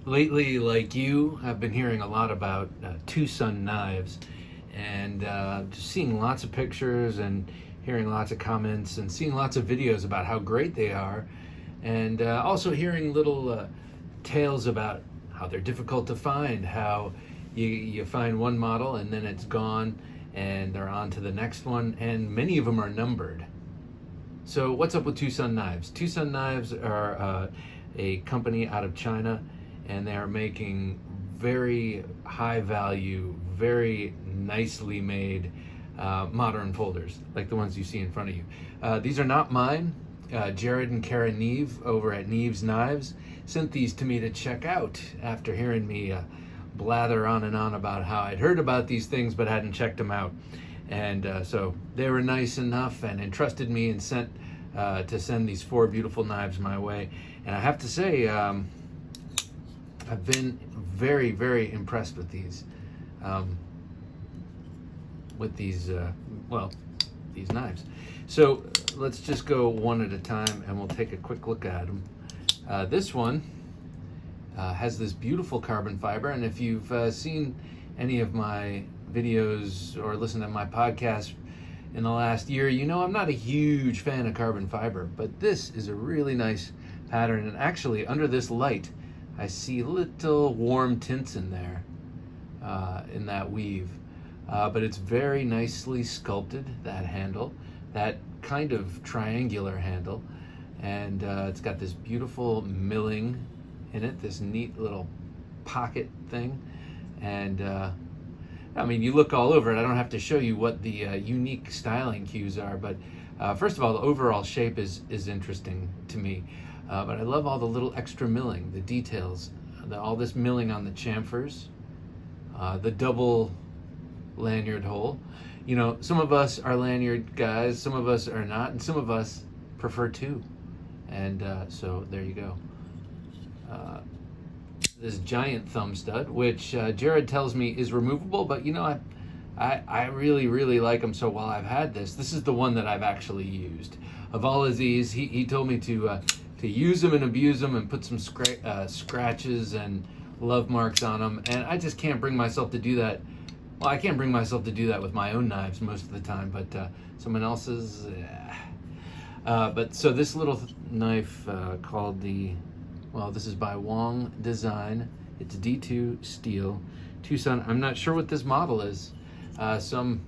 Lately, like you, I've been hearing a lot about TwoSun Knives, and just seeing lots of pictures and hearing lots of comments and seeing lots of videos about how great they are, and also hearing little tales about how they're difficult to find, how you find one model and then it's gone and they're on to the next one, and many of them are numbered. So what's up with TwoSun Knives? TwoSun Knives are a company out of China, and they are making very high value, very nicely made modern folders, like the ones you see in front of you. These are not mine. Jerad and Kara Neeve over at Neeve's Knives sent these to me to check out after hearing me blather on and on about how I'd heard about these things but hadn't checked them out. And so they were nice enough and entrusted me and sent to send these 4 beautiful knives my way. And I have to say, I've been very, very impressed with these these knives. So let's just go one at a time and we'll take a quick look at them. This one has this beautiful carbon fiber, and if you've seen any of my videos or listened to my podcast in the last year, you know I'm not a huge fan of carbon fiber, but this is a really nice pattern, and actually under this light I see little warm tints in there in that weave, but it's very nicely sculpted, that handle, that kind of triangular handle, and it's got this beautiful milling in it, this neat little pocket thing. And I mean, you look all over it. I don't have to show you what the unique styling cues are, but first of all, the overall shape is interesting to me. But I love all the little extra milling, the details, all this milling on the chamfers, the double lanyard hole. You know, some of us are lanyard guys, some of us are not, and some of us prefer 2. And so there you go. This giant thumb stud, which Jerad tells me is removable, but you know, I really, really like them. So while I've had this is the one that I've actually used. Of all of these, he told me to use them and abuse them and put some scratches and love marks on them, and I just can't bring myself to do that. Well, I can't bring myself to do that with my own knives most of the time, but someone else's, but so this little knife called this is by Wong Design. It's D2 steel, TwoSun. I'm not sure what this model is. Some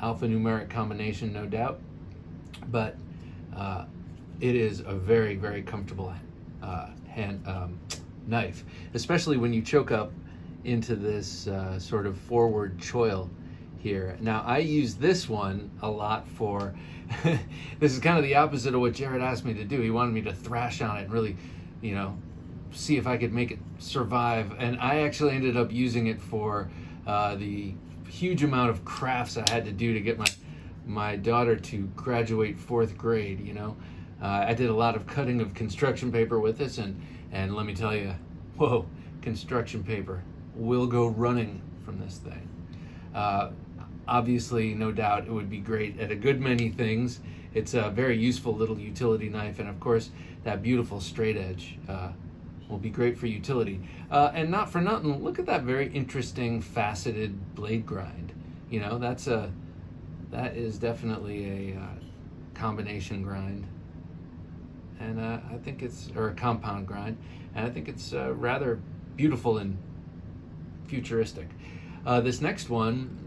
alphanumeric combination, no doubt. But it is a very, very comfortable knife, especially when you choke up into this sort of forward choil here. Now, I use this one a lot for, this is kind of the opposite of what Jerad asked me to do. He wanted me to thrash on it and really, you know, see if I could make it survive. And I actually ended up using it for the huge amount of crafts I had to do to get my daughter to graduate 4th grade, you know. I did a lot of cutting of construction paper with this, and let me tell you, whoa, construction paper will go running from this thing. Obviously, no doubt, it would be great at a good many things. It's a very useful little utility knife, and of course, that beautiful straight edge will be great for utility. And not for nothing, look at that very interesting faceted blade grind. You know, that is definitely a combination grind, and I think it's, or a compound grind, and I think it's rather beautiful and futuristic. This next one,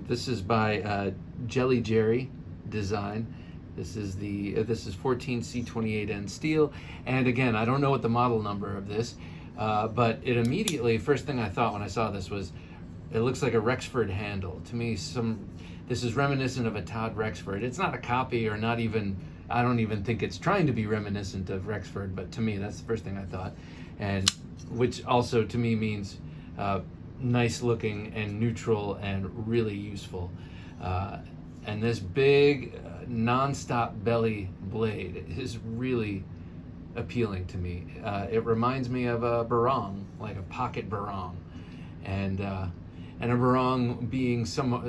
this is by Jelly Jerry Design. This is 14C28N steel, and again, I don't know what the model number of this, but it immediately, first thing I thought when I saw this was, it looks like a Rexford handle. To me, this is reminiscent of a Todd Rexford. It's not a copy, or not even, I don't even think it's trying to be reminiscent of Rexford, but to me, that's the first thing I thought, and which also to me means nice looking and neutral and really useful. And this big non-stop belly blade is really appealing to me. It reminds me of a barong, like a pocket barong, and a barong being somewhat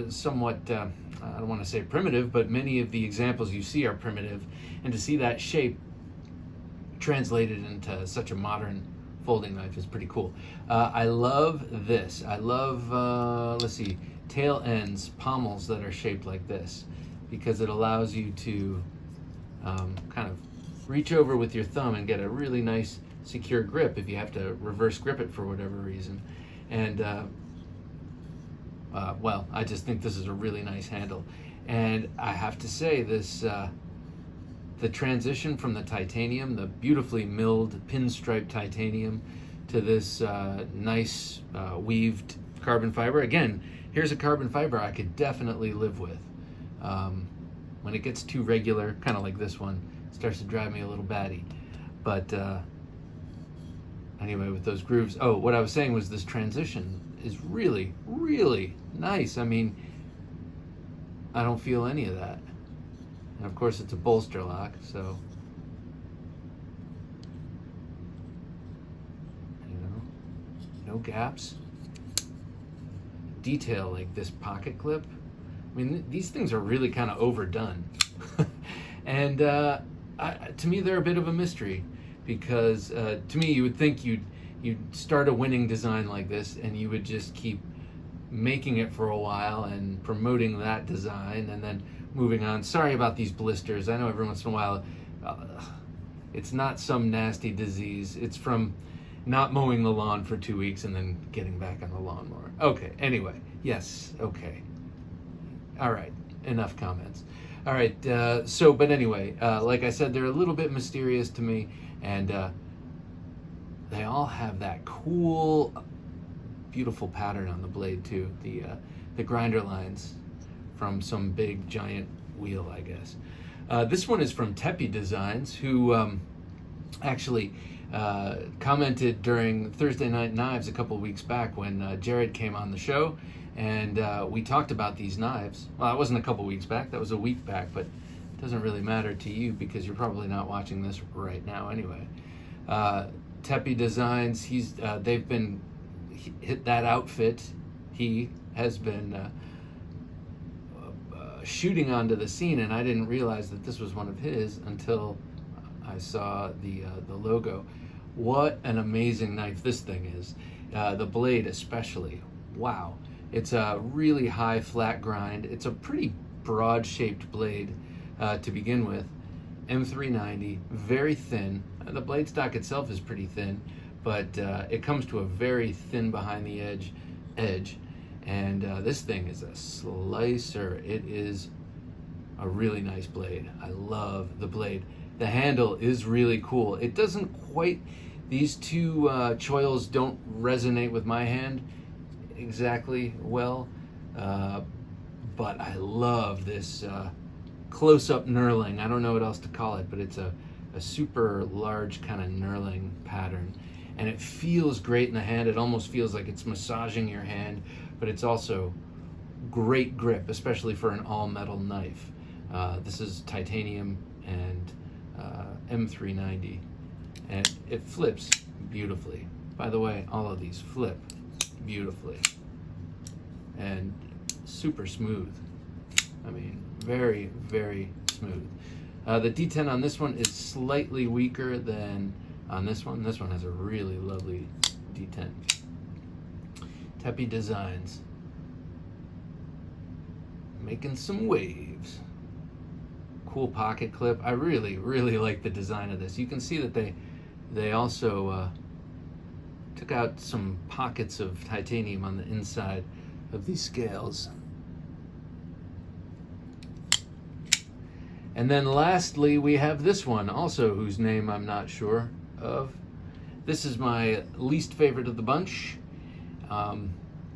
I don't want to say primitive, but many of the examples you see are primitive, and to see that shape translated into such a modern folding knife is pretty cool. I love this. I love, let's see, tail ends, pommels that are shaped like this, because it allows you to kind of reach over with your thumb and get a really nice secure grip if you have to reverse grip it for whatever reason. And well, I just think this is a really nice handle. And I have to say, this the transition from the titanium, the beautifully milled pinstripe titanium, to this nice weaved carbon fiber. Again, here's a carbon fiber I could definitely live with. When it gets too regular, kind of like this one, it starts to drive me a little batty. But anyway, with those grooves. Oh, what I was saying was this transition is really, really nice. I mean, I don't feel any of that. And of course, it's a bolster lock, so you know, no gaps. Detail like this pocket clip. I mean, these things are really kind of overdone. And to me, they're a bit of a mystery, because to me, you would think you'd start a winning design like this and you would just keep making it for a while and promoting that design and then moving on. Sorry about these blisters. I know every once in a while it's not some nasty disease. It's from not mowing the lawn for 2 weeks and then getting back on the lawnmower. Okay, anyway, yes, okay. All right, enough comments. All right, but anyway, like I said, they're a little bit mysterious to me, and they all have that cool, beautiful pattern on the blade too. The grinder lines from some big giant wheel, I guess. This one is from Tepe Designs, who actually commented during Thursday Night Knives a couple weeks back when Jerad came on the show, and we talked about these knives. Well, that wasn't a couple weeks back, that was a week back, but it doesn't really matter to you because you're probably not watching this right now anyway. Tepe Designs, they've been hit that outfit. He has been shooting onto the scene, and I didn't realize that this was one of his until I saw the logo. What an amazing knife this thing is. The blade especially, wow. It's a really high flat grind. It's a pretty broad shaped blade to begin with. M390, very thin. The blade stock itself is pretty thin, but it comes to a very thin behind the edge. And this thing is a slicer. It is a really nice blade. I love the blade. The handle is really cool. It doesn't quite, these two choils don't resonate with my hand exactly well, but I love this close-up knurling. I don't know what else to call it, but it's a super large kind of knurling pattern, and it feels great in the hand. It almost feels like it's massaging your hand, but it's also great grip, especially for an all-metal knife. This is titanium and M390, and it flips beautifully. By the way, all of these flip beautifully and super smooth. I mean, very, very smooth. The D10 on this one is slightly weaker than on this one. This one has a really lovely D10. Tepe Designs, making some waves. Cool pocket clip. I really, really like the design of this. You can see that they also took out some pockets of titanium on the inside of these scales. And then lastly, we have this one also, whose name I'm not sure of. This is my least favorite of the bunch.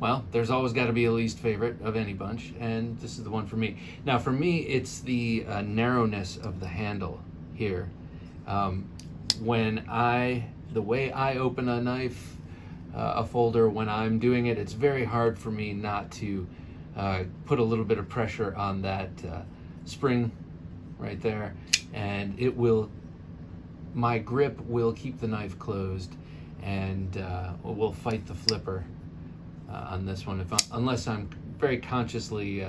Well, there's always got to be a least favorite of any bunch, and this is the one for me. Now, for me, it's the narrowness of the handle here. The way I open a knife, a folder, when I'm doing it, it's very hard for me not to put a little bit of pressure on that spring right there, and my grip will keep the knife closed, and will fight the flipper on this one, unless I'm very consciously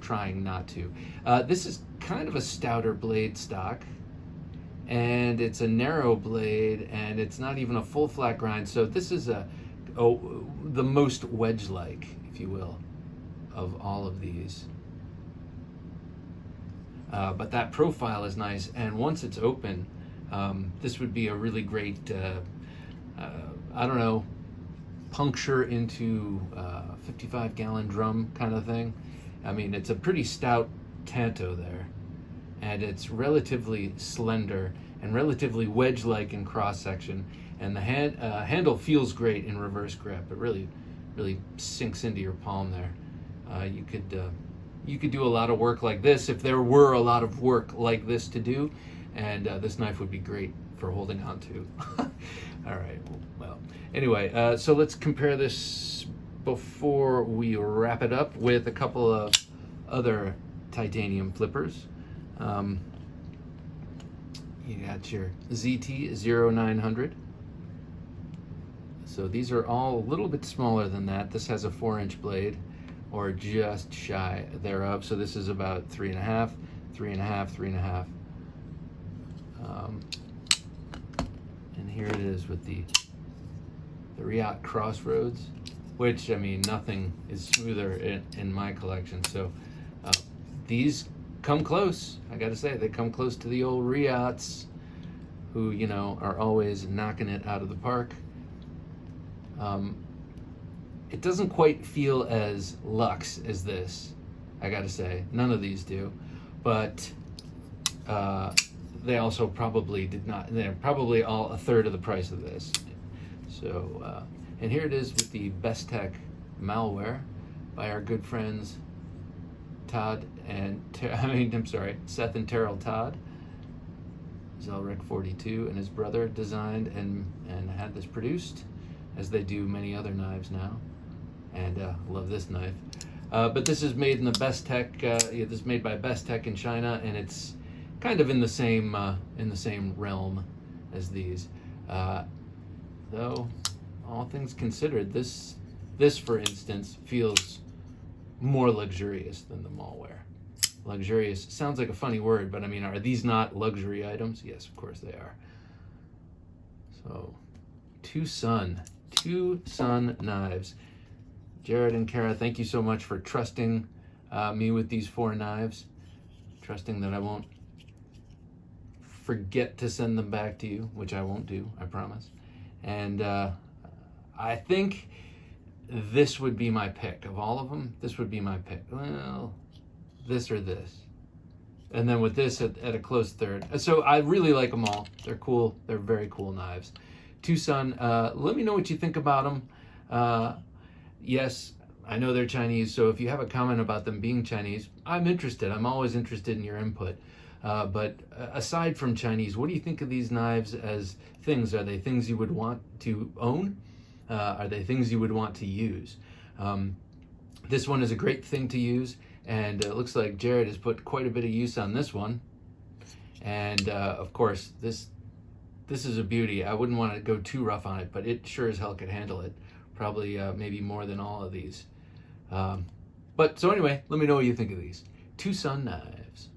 trying not to. This is kind of a stouter blade stock, and it's a narrow blade, and it's not even a full flat grind. So this is the most wedge-like, if you will, of all of these. But that profile is nice, and once it's open, this would be a really great, I don't know, puncture into 55-gallon drum kind of thing. I mean, it's a pretty stout tanto there, and it's relatively slender and relatively wedge-like in cross-section, and the handle feels great in reverse grip. It really sinks into your palm there. You could do a lot of work like this if there were a lot of work like this to do, and this knife would be great for holding on to. All right, well, anyway, so let's compare this before we wrap it up with a couple of other titanium flippers. You got your ZT-0900. So these are all a little bit smaller than that. This has a 4-inch blade, or just shy thereof. So this is about 3.5, 3.5, 3.5. And here it is with the Riot Crossroads, which, I mean, nothing is smoother in my collection. So these come close. I gotta say, they come close to the old Riots, who, you know, are always knocking it out of the park. It doesn't quite feel as luxe as this, I gotta say. None of these do, but they also probably did not. They're probably all a third of the price of this. So, and here it is with the Best Tech malware by our good friends Seth and Terrell Todd. Zelric 42 and his brother designed and had this produced, as they do many other knives now. And love this knife. But this is made in the Best Tech. This is made by Best Tech in China, and it's kind of in the same realm as these. Though, all things considered, this for instance feels more luxurious than the malware. Luxurious sounds like a funny word, but I mean, are these not luxury items? Yes, of course they are. So, TwoSun Knives. Jerad and Kara, thank you so much for trusting me with these 4 knives, trusting that I won't forget to send them back to you, which I won't do, I promise. And I think this would be my pick. Of all of them, this would be my pick. Well, this or this. And then with this at a close third. So I really like them all. They're cool. They're very cool knives. TwoSun, let me know what you think about them. Yes, I know they're Chinese, so if you have a comment about them being Chinese, I'm interested. I'm always interested in your input. But aside from Chinese, what do you think of these knives as things? Are they things you would want to own? Are they things you would want to use? This one is a great thing to use, and it looks like Jerad has put quite a bit of use on this one. And of course, this is a beauty. I wouldn't want to go too rough on it, but it sure as hell could handle it. Probably maybe more than all of these. But so anyway, let me know what you think of these. TwoSun Knives.